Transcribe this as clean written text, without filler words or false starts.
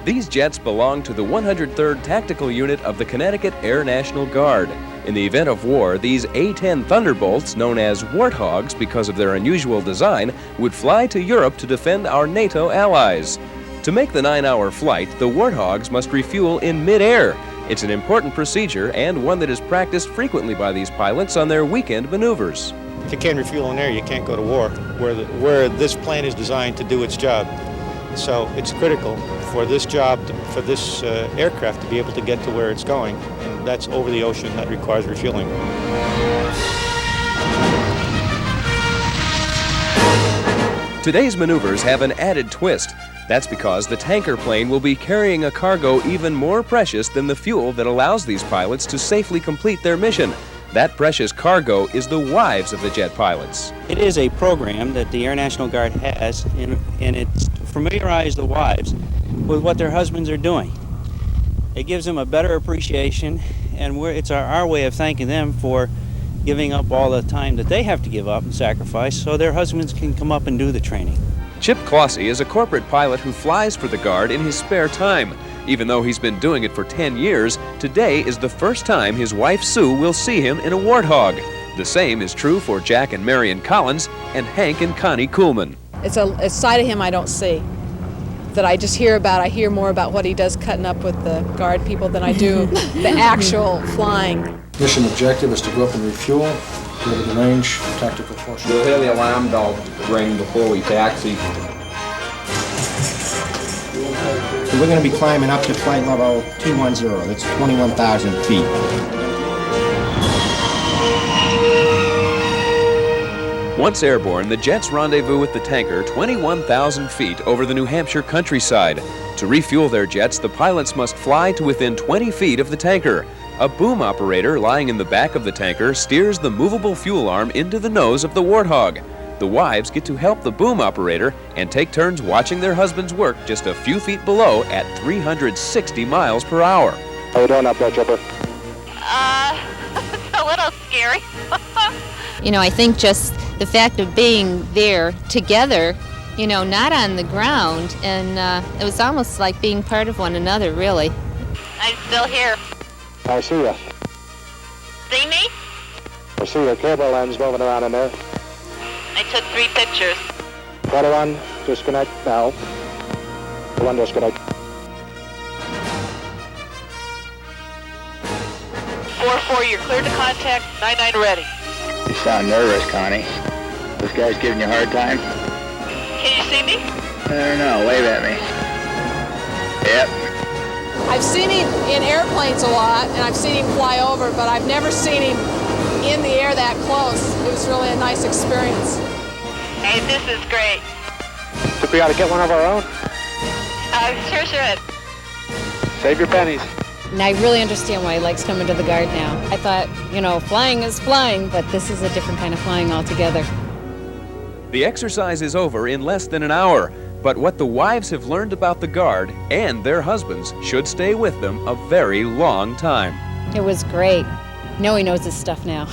These jets belong to the 103rd Tactical Unit of the Connecticut Air National Guard. In the event of war, these A-10 Thunderbolts, known as Warthogs because of their unusual design, would fly to Europe to defend our NATO allies. To make the 9-hour flight, the Warthogs must refuel in mid-air. It's an important procedure and one that is practiced frequently by these pilots on their weekend maneuvers. If you can't refuel in air, you can't go to war, where this plane is designed to do its job. So it's critical for this job, for this aircraft to be able to get to where it's going, and that's over the ocean. That requires refueling. Today's maneuvers have an added twist. That's because the tanker plane will be carrying a cargo even more precious than the fuel that allows these pilots to safely complete their mission. That precious cargo is the wives of the jet pilots. It is a program that the Air National Guard has, and it's to familiarize the wives with what their husbands are doing. It gives them a better appreciation, and it's our way of thanking them for giving up all the time that they have to give up and sacrifice so their husbands can come up and do the training. Chip Clossy is a corporate pilot who flies for the Guard in his spare time. Even though he's been doing it for 10 years, today is the first time his wife Sue will see him in a Warthog. The same is true for Jack and Marion Collins and Hank and Connie Kuhlman. It's a side of him I don't see, that I just hear about. I hear more about what he does cutting up with the Guard people than I do the actual flying. Mission objective is to go up and refuel, go to the range, tactical force. We'll hear the alarm bell ring before we taxi. So we're going to be climbing up to flight level 210. That's 21,000 feet. Once airborne, the jets rendezvous with the tanker 21,000 feet over the New Hampshire countryside. To refuel their jets, the pilots must fly to within 20 feet of the tanker. A boom operator lying in the back of the tanker steers the movable fuel arm into the nose of the Warthog. The wives get to help the boom operator and take turns watching their husbands work just a few feet below at 360 miles per hour. How you doing up there, Chipper? It's a little scary. You know, I think just the fact of being there together, you know, not on the ground, and it was almost like being part of one another, really. I'm still here. I see you. See me? I see your cable lens moving around in there. I took 3 pictures. Try to run, disconnect now. One disconnect. 4-4, you're cleared to contact. 9-9 ready. You sound nervous, Connie. This guy's giving you a hard time? Can you see me? I don't know. Wave at me. Yep. I've seen him in airplanes a lot, and I've seen him fly over, but I've never seen him in the air that close. It was really a nice experience. Hey, this is great. Think we ought to get one of our own? Sure should. Save your pennies. And I really understand why he likes coming to the Guard now. I thought, you know, flying is flying, but this is a different kind of flying altogether. The exercise is over in less than an hour, but what the wives have learned about the Guard and their husbands should stay with them a very long time. It was great. Now he knows his stuff now.